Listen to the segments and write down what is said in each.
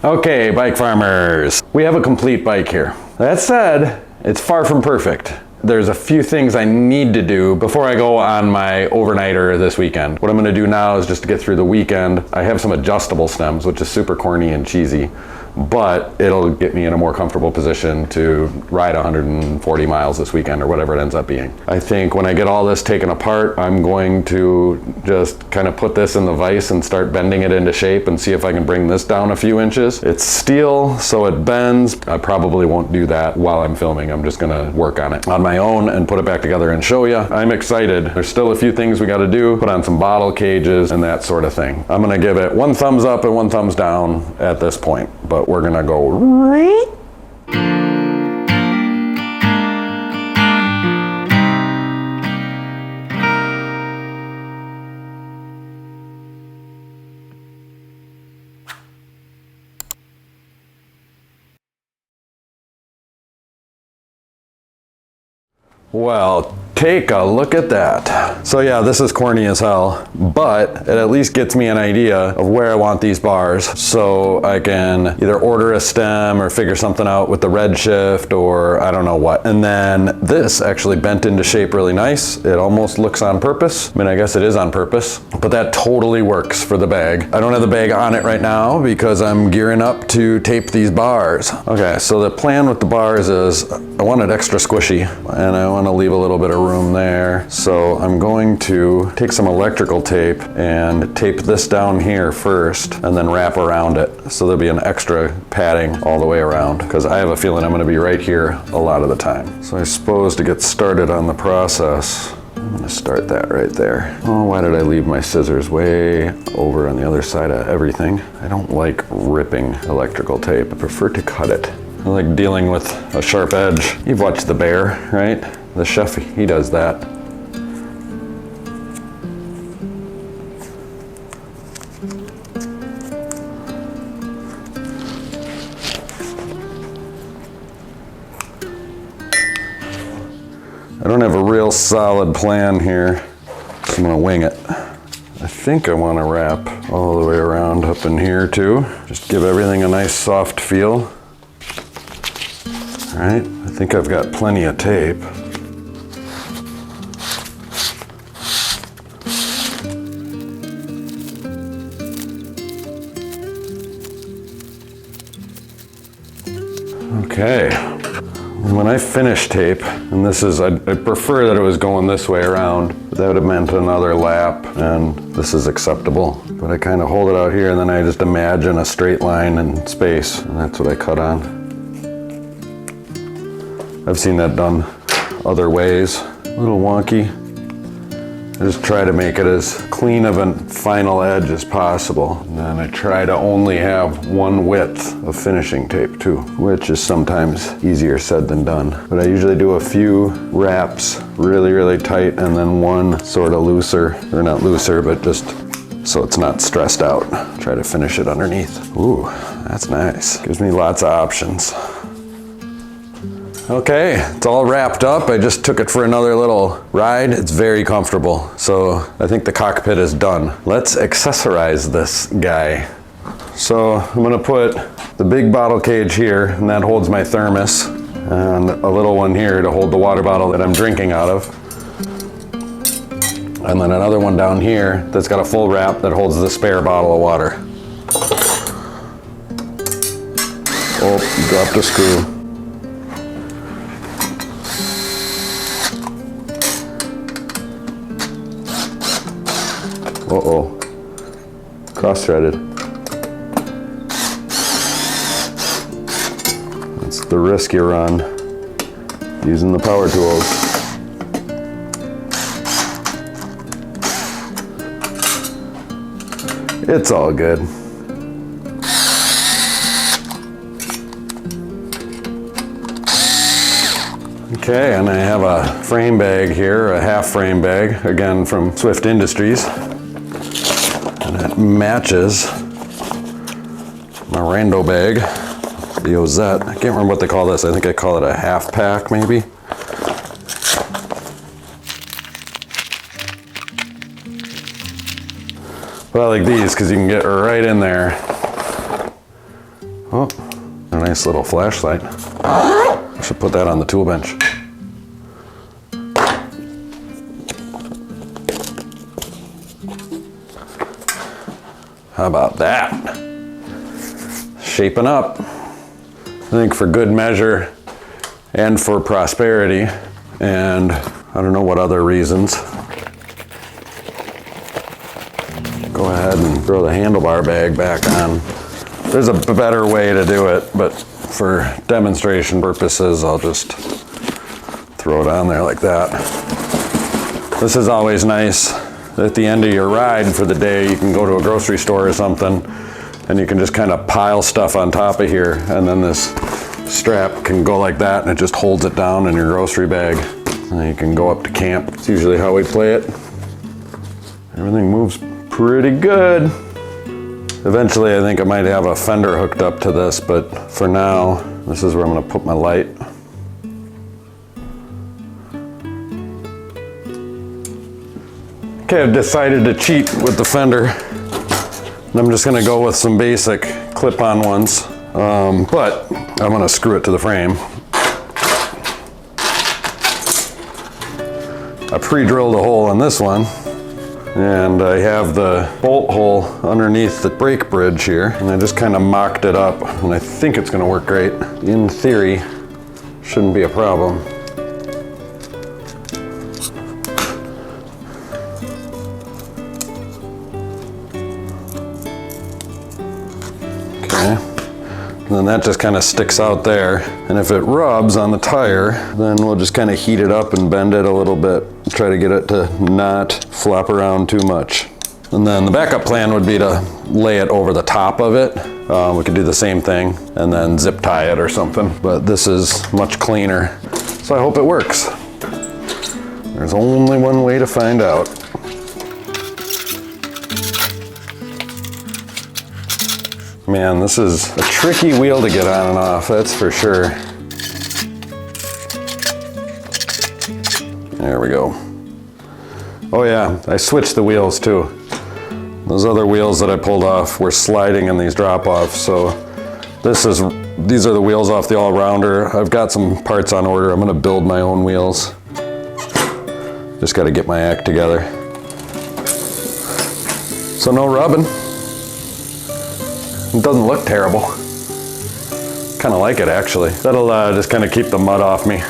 Okay, bike farmers, we have a complete bike here. That said, it's far from perfect. There's a few things I need to do before I go on my overnighter this weekend. What I'm gonna do now is just to get through the weekend. I have some adjustable stems, which is super corny and cheesy, but it'll get me in a more comfortable position to ride 140 miles this weekend or whatever it ends up being. I think when I get all this taken apart, I'm going to just kind of put this in the vise and start bending it into shape and see if I can bring this down a few inches. It's steel, so it bends. I probably won't do that while I'm filming. I'm just gonna work on it on my own and put it back together and show you. I'm excited. There's still a few things we gotta do, put on some bottle cages and that sort of thing. I'm gonna give it one thumbs up and one thumbs down at this point, but we're gonna go. Well, take a look at that. So yeah, this is corny as hell, but it at least gets me an idea of where I want these bars, so I can either order a stem or figure something out with the redshift or I don't know what. And then this actually bent into shape really nice. It almost looks on purpose. I mean, I guess it is on purpose, but that totally works for the bag. I don't have the bag on it right now because I'm gearing up to tape these bars. Okay, so the plan with the bars is I want it extra squishy and I want to leave a little bit of room there. So I'm going to take some electrical tape and tape this down here first and then wrap around it. So there'll be an extra padding all the way around because I have a feeling I'm going to be right here a lot of the time. So I suppose to get started on the process, I'm going to start that right there. Oh, why did I leave my scissors way over on the other side of everything? I don't like ripping electrical tape. I prefer to cut it. I like dealing with a sharp edge. You've watched The Bear, right? The chef, he does that. I don't have a real solid plan here, so I'm gonna wing it. I think I want to wrap all the way around up in here too. Just give everything a nice soft feel. All right, I think I've got plenty of tape. Okay, when I finish tape, and this is, I prefer that it was going this way around, but that would have meant another lap, and this is acceptable. But I kind of hold it out here, and then I just imagine a straight line and space, and that's what I cut on. I've seen that done other ways, a little wonky. I just try to make it as clean of a final edge as possible. And then I try to only have one width of finishing tape too, which is sometimes easier said than done. But I usually do a few wraps really, really tight and then one sort of looser, or not looser, but just so it's not stressed out. Try to finish it underneath. Ooh, that's nice. Gives me lots of options. Okay, it's all wrapped up. I just took it for another little ride. It's very comfortable. So I think the cockpit is done. Let's accessorize this guy. So I'm gonna put the big bottle cage here, and that holds my thermos, and a little one here to hold the water bottle that I'm drinking out of. And then another one down here that's got a full wrap that holds the spare bottle of water. Oh, dropped a screw. Uh-oh, cross-threaded. That's the risk you run using the power tools. It's all good. Okay, and I have a frame bag here, a half frame bag, again from Swift Industries. And that matches my rando bag, the OZ. I can't remember what they call this. I think I call it a half pack, maybe. But I like these because you can get right in there Oh, a nice little flashlight. I should put that on the tool bench. How about that? Shaping up. I think for good measure and for prosperity, and I don't know what other reasons. Go ahead and throw the handlebar bag back on. There's a better way to do it, but for demonstration purposes, I'll just throw it on there like that. This is always nice. At the end of your ride for the day, you can go to a grocery store or something, and you can just kind of pile stuff on top of here, and then this strap can go like that, and it just holds it down in your grocery bag. And you can go up to camp. It's usually how we play it. Everything moves pretty good. Eventually, I think I might have a fender hooked up to this, but for now, this is where I'm gonna put my light. Okay, I've decided to cheat with the fender. And I'm just gonna go with some basic clip-on ones, but I'm gonna screw it to the frame. I pre-drilled a hole in this one, and I have the bolt hole underneath the brake bridge here, and I just kind of mocked it up, and I think it's gonna work great. In theory, shouldn't be a problem. And then that just kind of sticks out there. And if it rubs on the tire, then we'll just kind of heat it up and bend it a little bit. Try to get it to not flop around too much. And then the backup plan would be to lay it over the top of it. We could do the same thing and then zip tie it or something. But this is much cleaner. So I hope it works. There's only one way to find out. Man, this is a tricky wheel to get on and off, that's for sure. There we go. Oh yeah, I switched the wheels too. Those other wheels that I pulled off were sliding in these drop-offs, so these are the wheels off the all-rounder. I've got some parts on order. I'm gonna build my own wheels. Just gotta get my act together. So no rubbing. It doesn't look terrible. Kind of like it actually. That'll just kind of keep the mud off me.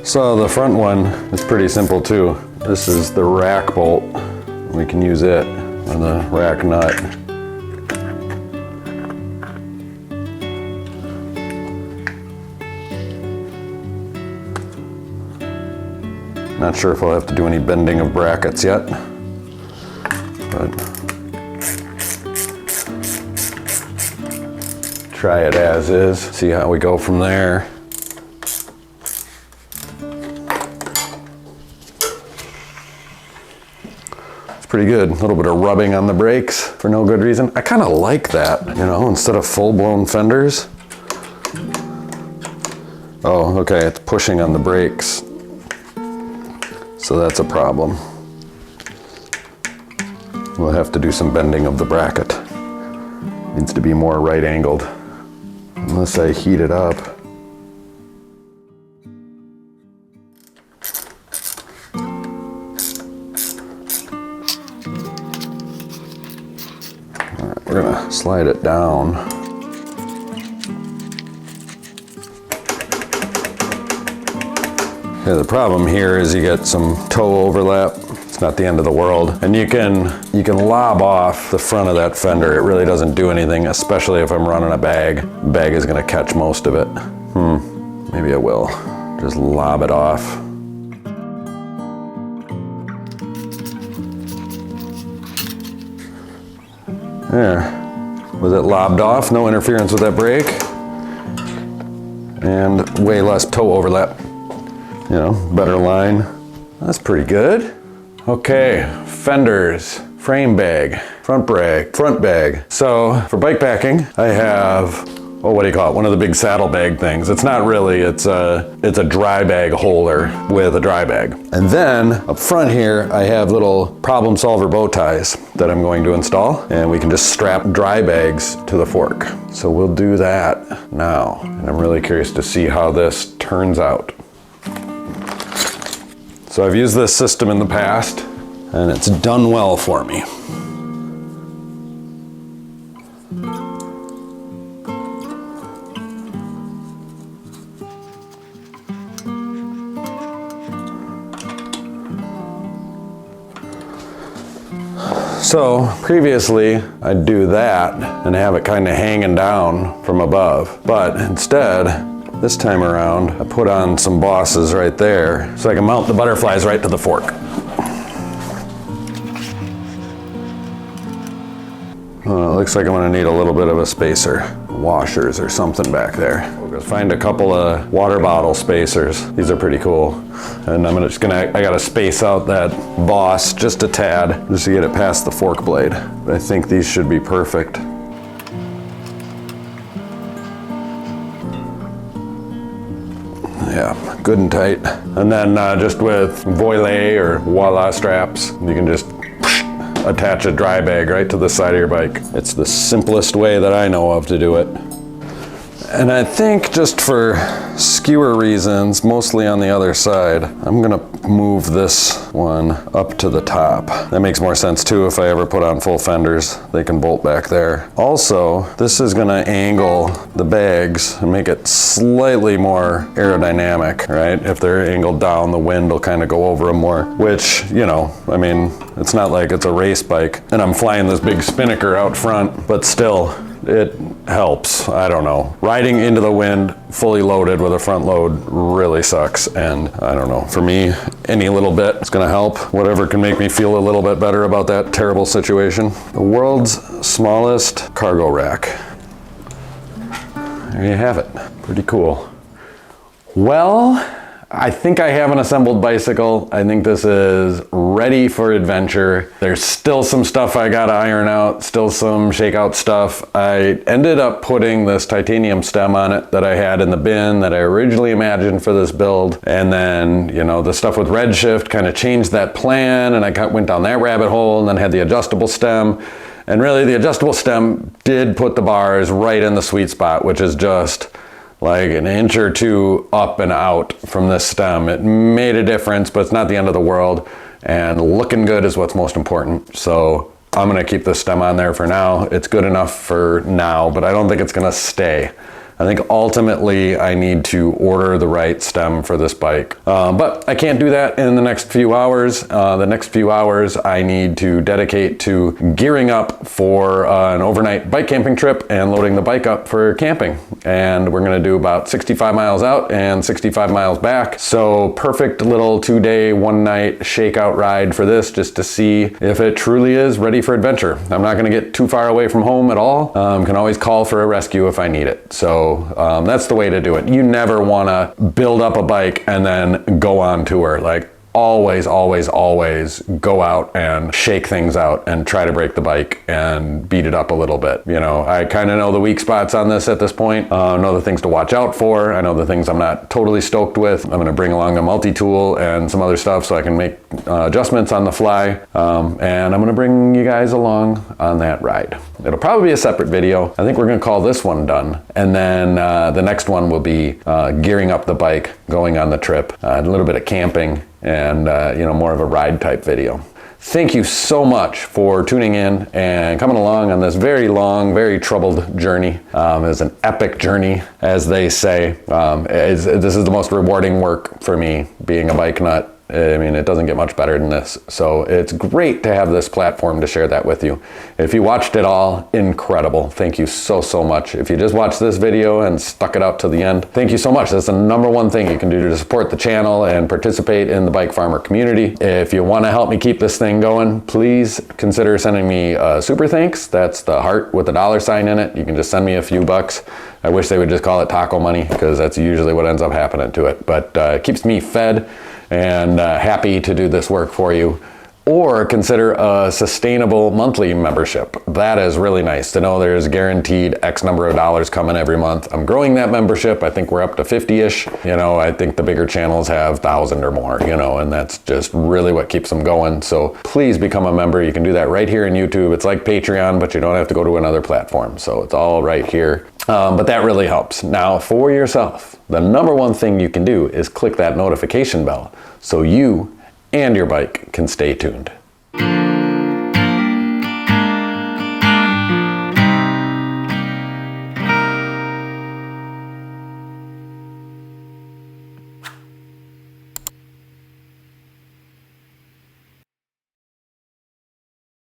So the front one is pretty simple too. This is the rack bolt. We can use it on the rack nut. Not sure if I'll have to do any bending of brackets yet, but try it as is, see how we go from there. It's pretty good. A little bit of rubbing on the brakes for no good reason. I kind of like that, you know, instead of full-blown fenders. Oh, okay, it's pushing on the brakes. So that's a problem. We'll have to do some bending of the bracket. Needs to be more right-angled. Unless I heat it up. All right, we're gonna slide it down. Yeah, the problem here is you get some toe overlap. It's not the end of the world. And you can lob off the front of that fender. It really doesn't do anything, especially if I'm running a bag. The bag is gonna catch most of it. Maybe I will. Just lob it off. There. Was it lobbed off? No interference with that brake. And way less toe overlap. You know, better line. That's pretty good. Okay, fenders, frame bag, front bag. So for bikepacking, I have oh, what do you call it? One of the big saddlebag things. It's not really, it's a dry bag holder with a dry bag. And then up front here, I have little problem solver bow ties that I'm going to install, and we can just strap dry bags to the fork. So we'll do that now. And I'm really curious to see how this turns out. So I've used this system in the past, and it's done well for me. So previously I'd do that and have it kind of hanging down from above, but instead this time around I put on some bosses right there so I can mount the butterflies right to the fork. It looks like I'm going to need a little bit of a spacer, washers or something back there. We'll go find a couple of water bottle spacers. These are pretty cool. And I gotta space out that boss just a tad, just to get it past the fork blade. But I think these should be perfect. Yeah, good and tight. And then just with voile or voila straps, you can just attach a dry bag right to the side of your bike. It's the simplest way that I know of to do it. And I think just for skewer reasons, mostly on the other side, I'm gonna move this one up to the top. That makes more sense too if I ever put on full fenders. They can bolt back there. Also, this is gonna angle the bags and make it slightly more aerodynamic, right? If they're angled down, the wind will kind of go over them more, which, you know, I mean, it's not like it's a race bike and I'm flying this big spinnaker out front, but still, it helps. I don't know. Riding into the wind fully loaded with a front load really sucks, and I don't know. For me, any little bit is gonna help. Whatever can make me feel a little bit better about that terrible situation. The world's smallest cargo rack. There you have it. Pretty cool. Well, I think I have an assembled bicycle. I think this is ready for adventure. There's still some stuff I gotta iron out, still some shakeout stuff. I ended up putting this titanium stem on it that I had in the bin that I originally imagined for this build. And then, you know, the stuff with Redshift kind of changed that plan, and I went down that rabbit hole and then had the adjustable stem. And really the adjustable stem did put the bars right in the sweet spot, which is just like an inch or two up and out from this stem. It made a difference, but it's not the end of the world, and looking good is what's most important. So I'm gonna keep this stem on there for now. It's good enough for now, but I don't think it's gonna stay. I think ultimately I need to order the right stem for this bike. But I can't do that in the next few hours. The next few hours I need to dedicate to gearing up for an overnight bike camping trip and loading the bike up for camping. And we're gonna do about 65 miles out and 65 miles back. So perfect little 2-day, 1-night shakeout ride for this, just to see if it truly is ready for adventure. I'm not gonna get too far away from home at all. Can always call for a rescue if I need it. So that's the way to do it. You never want to build up a bike and then go on tour. Like always, always, always go out and shake things out and try to break the bike and beat it up a little bit. You know, I kind of know the weak spots on this at this point. I know the things to watch out for. I know the things I'm not totally stoked with. I'm going to bring along a multi-tool and some other stuff so I can make adjustments on the fly. And I'm going to bring you guys along on that ride. It'll probably be a separate video. I think we're going to call this one done. And then the next one will be gearing up the bike, going on the trip, a little bit of camping, and you know, more of a ride type video. Thank you so much for tuning in and coming along on this very long, very troubled journey. It's an epic journey, as they say. This is the most rewarding work for me, being a bike nut. I mean, it doesn't get much better than this. So it's great to have this platform to share that with you. If you watched it all, incredible. Thank you so, so much. If you just watched this video and stuck it out to the end, thank you so much. That's the #1 thing you can do to support the channel and participate in the bike farmer community. If you want to help me keep this thing going, please consider sending me a super thanks. That's the heart with the $sign in it. You can just send me a few bucks. I wish they would just call it taco money, because that's usually what ends up happening to it. But it keeps me fed and happy to do this work for you. Or consider a sustainable monthly membership. That is really nice to know there's guaranteed X number of dollars coming every month. I'm growing that membership. I think we're up to 50-ish. I think the bigger channels have 1,000 or more, and that's just really what keeps them going. So please become a member. You can do that right here in YouTube. It's like Patreon, but you don't have to go to another platform. So it's all right here. But that really helps. Now for yourself, the number one thing you can do is click that notification bell so you and your bike can stay tuned.